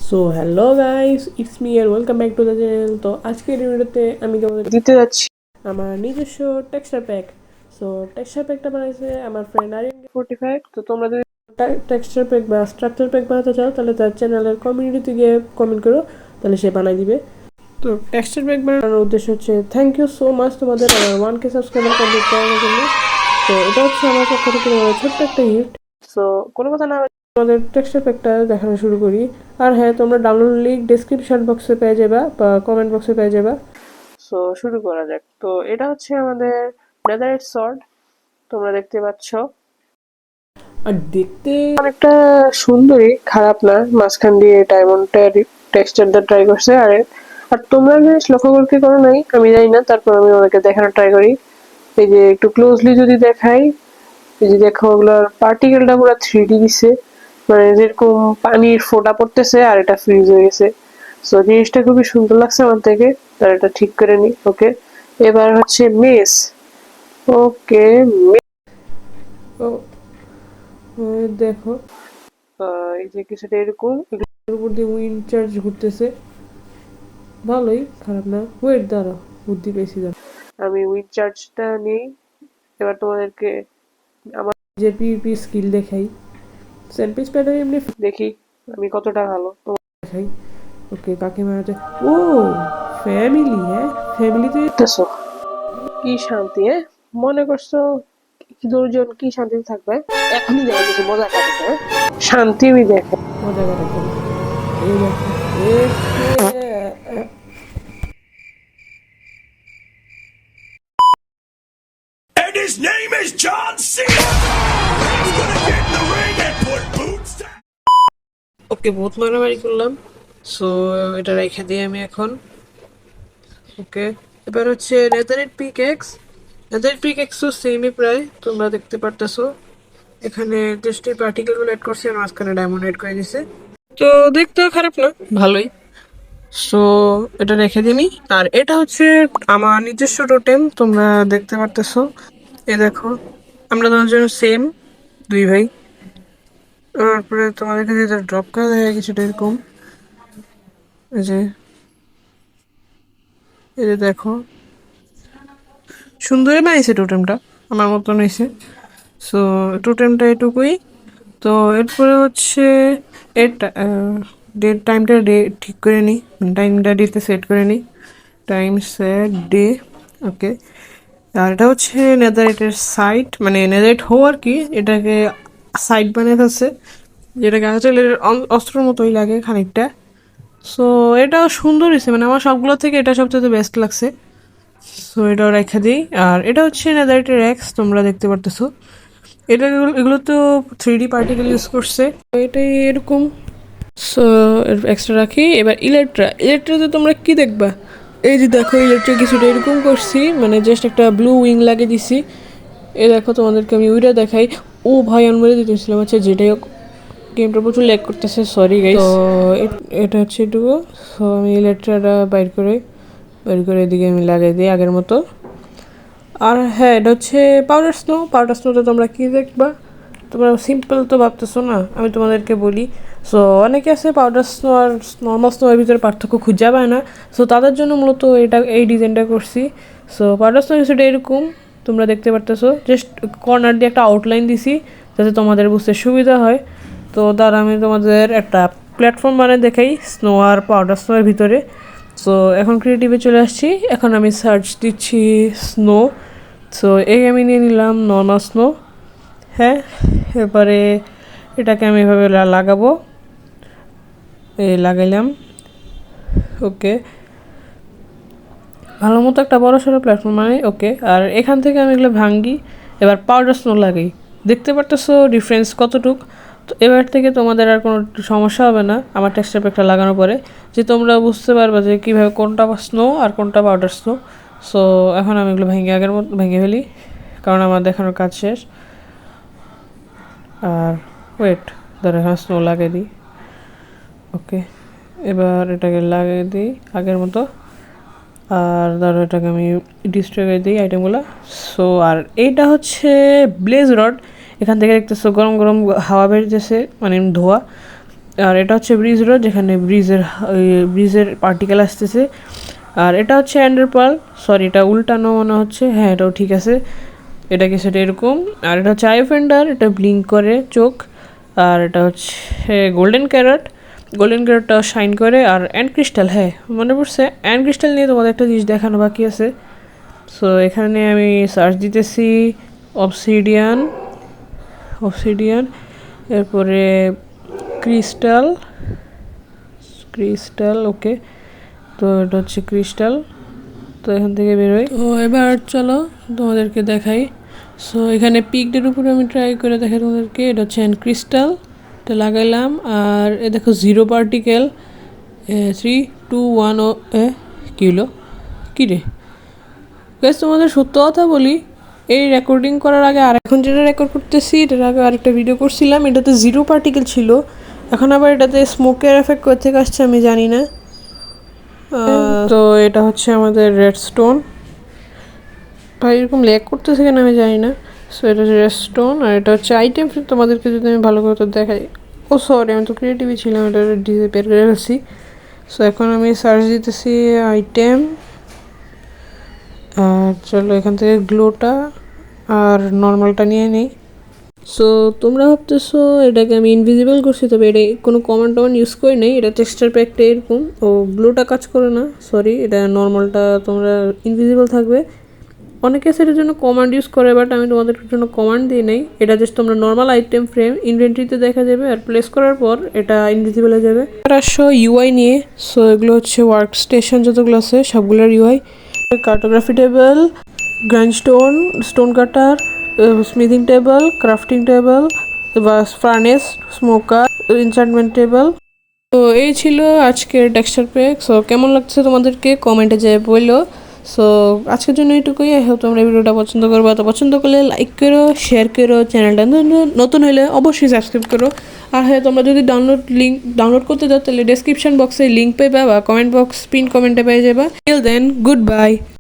So hello guys, it's me আর welcome back to the channel. তো আজকের ভিডিওতে আমি তোমাদের দিতে যাচ্ছি আমার নিজস্ব টেক্সচার প্যাক। সো টেক্সচার প্যাকটা বানাইছে আমার ফ্রেন্ড RMD45। তো তোমরা যদি টেক্সচার প্যাক বা স্ট্রাকচার প্যাক বানাতে চাও তাহলে তার চ্যানেলের কমিউনিটিতে গিয়ে কমেন্ট করো, তাহলে সে বানাই দিবে। তো টেক্সচার প্যাক বানানোর উদ্দেশ্য হচ্ছে থ্যাংক ইউ সো মাচ তোমাদের আমার 1K সাবস্ক্রাইবার কমপ্লিট করানোর জন্য। তো এটা হচ্ছে আমার পক্ষ থেকে তোমাদের ছোট্ট একটা গিফট। সো কোনো কথা না, আমাদের টেক্সচার প্যাকটা দেখানো শুরু করি। আর হ্যাঁ, তোমরা ডাউনলোড লিঙ্ক ডেসক্রিপশন বক্সে পেয়ে যাবা বা কমেন্ট বক্সে পেয়ে যাবা। সো শুরু করা যাক। তো এটা হচ্ছে আমাদের নেদারইট সর্ড, তোমরা দেখতে পাচ্ছ। আর দেখতে অনেকটা সুন্দরই, খারাপ না। মাঝখান দিয়ে ডায়মন্ডের টেক্সচারটা ট্রাই করছে। আর তোমরা জিনিস লক্ষ্য করতে করো নাই আমি জানি না, তারপর আমি ওদেরকে দেখানোর ট্রাই করি। এই যে একটু ক্লোজলি যদি দেখাই, এই যে দেখো ওগুলোর পার্টিকেলটা পুরো 3D দিছে, মানে যেরকম পানির ফোঁটা পড়তেছে আর এটা ফ্রিজ হয়ে গেছে। সো জিনিসটা খুবই সুন্দর লাগছে আমার থেকে। তার এটা ঠিক করে নি। ওকে, এবার হচ্ছে মেস। ওকে, দেখো এই যে কিছুটা এরকম, এর উপর দিয়ে উইন্ড চার্জ ঘুরতেছে। ভালোই, খারাপ না। ওয়েট, দাঁড়া, বুদ্ধি পেয়েছি, দাঁড়া আমি উইন্ড চার্জটা নেই। এবার তোমাদেরকে আমার যে পিভিপি স্কিল দেখাই। স্যান্ডউইচ প্যাডে এমনি দেখি আমি কতটা ভালো, তোমার দেখাই। ওকে, কাকে মারাতে? ও ফ্যামিলি, হ্যাঁ ফ্যামিলিতে দেখতেছো কি শান্তি। হ্যাঁ, মনে করছো কি দুজন কি শান্তিতে থাকবে? এখনই দেখা কিছু মজা কাটাতে। হ্যাঁ, শান্তি দেখে মজা কাটাতে। এই দেখো, And his name is John Cena. He's gonna get in the ring and put boots down. ওকে, বহুত মারামারি করলাম। সো এটা রেখে দিই আমি এখন। ওকে, এবার হচ্ছে নেদারেট পিকেক্স। নেদারেট পিকেক্সও সেমই প্রায়, তোমরা দেখতে পারতেছো। এখানে জাস্ট এই পার্টিকেলগুলো অ্যাড করছে, মাঝখানে ডায়মন্ড অ্যাড করে দিছে। তো দেখতেও খারাপ না, ভালোই। সো এটা রেখে দিই। আর এটা হচ্ছে আমার নিজস্ব টোটেম, তোমরা দেখতে পারতেছো। এ দেখো, আমরা দুজন সেম, দুই ভাই। তারপরে তোমাদেরকে যদি ড্রপ করা যায় কিছুটা এরকম, এই যে এই যে দেখো, সুন্দরই বানিয়েছে টোটেমটা, আমার মতন হয়েছে। সো টোটেমটা এটুকুই। তো এরপরে হচ্ছে এটা ডেট টাইমটা ঠিক করে নিই, টাইমটা ডেতে সেট করে নিই। Time set day. ওকে, আর এটা হচ্ছে নেদারাইটের সাইট, মানে নেদারাইট হো আর কি, এটাকে সাইট বানিয়ে ফেলছে, যেটাকে আসলে অস্ত্রের মতোই লাগে খানিকটা। সো এটাও সুন্দর হয়েছে, মানে আমার সবগুলো থেকে এটা সবচেয়ে বেস্ট লাগছে। সো এটাও রেখে দিই। আর এটা হচ্ছে নেদারাইটের এক্স, তোমরা দেখতে পারতেছো। এগুলো তো 3D পার্টিকেল ইউজ করছে, তো এটাই এরকম। সো এক্সট্রা রাখি। এবার ইলেকট্রাতে তোমরা কি দেখবা? এই যে দেখো, ইলেকট্রিক কিছুটা এরকম করছি, মানে জাস্ট একটা ব্লু উইং লাগিয়ে দিছি। এই দেখো, তোমাদেরকে আমি উইটা দেখাই। ও ভাই, আমি মেরে দিতেছিলাম। আচ্ছা, যেটাই হোক, গেমটা প্রচুর ল্যাগ করতেছে, সরি গাইস। তো এটা হচ্ছে এটুকু। সো আমি ইলেকট্রাটা বাইর করে এদিকে আমি লাগিয়ে দিই আগের মতো। আর হ্যাঁ, এটা হচ্ছে পাউডার স্নো। পাউডার স্নোতে তোমরা কী দেখবা? তোমরা সিম্পল তো ভাবতেছো না, আমি তোমাদেরকে বলি। সো অনেকে আছে পাউডার স্নো আর নর্মাল স্নোর ভিতরে পার্থক্য খুঁজে পায় না। সো তাদের জন্য মূলত এই ডিজাইনটা করছি। সো পাউডার স্নো কিছুটা এরকম, তোমরা দেখতে পারতেছো। জাস্ট কর্নার দিয়ে একটা আউটলাইন দিছি যাতে তোমাদের বুঝতে সুবিধা হয়। তো তার আমি তোমাদের একটা প্ল্যাটফর্ম বানিয়ে দেখাই স্নো আর পাউডার স্নোর ভিতরে। সো এখন ক্রিয়েটিভে চলে আসছি। এখন আমি সার্চ দিচ্ছি স্নো। সো এই আমি নিয়ে নিলাম নর্মাল স্নো। হ্যাঁ, এবারে এটাকে আমি এভাবে লাগাবো। এই লাগাইলাম। ওকে, ভালো মতো একটা বড় সড়ো প্ল্যাটফর্ম মানে। ওকে, আর এখান থেকে আমি এগুলো ভাঙ্গি। এবার পাউডার স্নো লাগাই। দেখতে পারতেছো ডিফারেন্স কতটুক। তো এবার থেকে তোমাদের আর কোনো সমস্যা হবে না আমার টেক্সচার প্যাকটা লাগানোর পরে, যে তোমরা বুঝতে পারবে যে কীভাবে কোনটা স্নো আর কোনটা পাউডার স্নো। সো এখন আমি এগুলো আগের মতো ভেঙে ফেলি, কারণ আমার দেখানোর কাজ শেষ। আর ওয়েট, ধরো এখানে স্নো লাগিয়ে দিই। ওকে, এবার এটাকে লাগিয়ে দিই আগের মতো। আর ধরো এটাকে আমি ডিস্ট্রয় করে দিই আইটেমগুলো। সো আর এইটা হচ্ছে ব্লেজ রড। এখান থেকে দেখতেছো গরম গরম হাওয়া বেরোতেছে, মানে ধোয়া। আর এটা হচ্ছে ব্রিজ রোড, যেখানে ব্রিজের পার্টিকেল আসতেছে। আর এটা হচ্ছে অ্যান্ডারপাল, সরি এটা উল্টানো মনে হচ্ছে, হ্যাঁ এটাও ঠিক আছে, এটা কিছুটা এরকম। আর এটা হচ্ছে আই ফেন্ডার, এটা ব্লিঙ্ক করে চোখ। আর এটা হচ্ছে গোল্ডেন ক্যারটটা শাইন করে। আর অ্যান্ড ক্রিস্টাল, হ্যাঁ মনে পড়ছে, অ্যান্ড ক্রিস্টাল নিয়ে তোমাদের একটা জিনিস দেখানো বাকি আছে। সো এখানে আমি সার্চ দিতেছি অবসিডিয়ান, এরপরে ক্রিস্টাল, ওকে। তো এটা হচ্ছে ক্রিস্টাল, তো এখান থেকে বেরোয়। তো এবার চলো তোমাদেরকে দেখাই। সো এখানে পিকডের উপরে আমি ট্রাই করে দেখাই তোমাদেরকে। এটা হচ্ছে ক্রিস্টাল, এটা লাগাইলাম। আর এ দেখো 0 পার্টিকেল, 3 2 1 ও কী হলো, কী রে গাইস, তোমাদের সত্য কথা বলি, এই রেকর্ডিং করার আগে আর এখন যেটা রেকর্ড করতেছি এটার আগে আরেকটা ভিডিও করছিলাম, এটাতে 0 পার্টিকেল ছিল, এখন আবার এটাতে স্মোকের এফেক্ট কোথা থেকে আসছে আমি জানি না। তো এটা হচ্ছে আমাদের রেডস্টোন, ভাই এরকম ল্যাগ করতেছে কেন আমি জানি না। সো এটা হচ্ছে রেডস্টোন, আর এটা হচ্ছে আইটেম। তোমাদেরকে যদি আমি ভালো করে তো দেখাই, ও সরি আমি তো ক্রিয়েটিভই ছিলাম, এটা ডিজে বের করে ফেলছি। সো এখন আমি সার্চ দিতেছি আইটেম, আর চলো এখান থেকে গ্লোটা আর নর্মালটা নিয়ে নিই। সো তোমরা ভাবতেছো এটাকে আমি ইনভিজিবল করছি, তবে এটা কোনো কমান্ড ইউজ করি নেই, এটা টেক্সচার প্যাকটা এরকম। ও গ্লোটা কাজ করে না, সরি, এটা নর্মালটা তোমরা ইনভিজিবল থাকবে। অনেকে সেটার জন্য কমান্ড ইউজ করে, বাট আমি তোমাদের জন্য কমান্ড দিই নেই, এটা জাস্ট তোমরা নর্মাল আইটেম ফ্রেম ইনভেন্টরিতে দেখা যাবে, আর প্লেস করার পর এটা ইনভিজিবল হয়ে যাবে। আসো ইউআই নিয়ে। সো এগুলো হচ্ছে ওয়ার্ক স্টেশন যতগুলো আছে সবগুলোর UI, cartography table, stone cutter, smithing table, crafting table, furnace, smoker, enchantment table. তো এই ছিল আজকের টেক্সচার প্যাক। সো কেমন লাগছে তোমাদেরকে কমেন্টে যেয়ে বললো। সো আজকের জন্য এইটুকুই। হয়তো তোমরা ভিডিওটা পছন্দ করবো, তো পছন্দ করলে লাইক করো, শেয়ার করো, চ্যানেলটা নতুন হলে অবশ্যই সাবস্ক্রাইব করো। আর হ্যাঁ, তোমরা যদি ডাউনলোড করতে চাও তাহলে ডেসক্রিপশন বক্সে লিঙ্ক পেয়ে বা কমেন্ট বক্স পিন কমেন্টে পেয়ে যাবা। Till then, good by.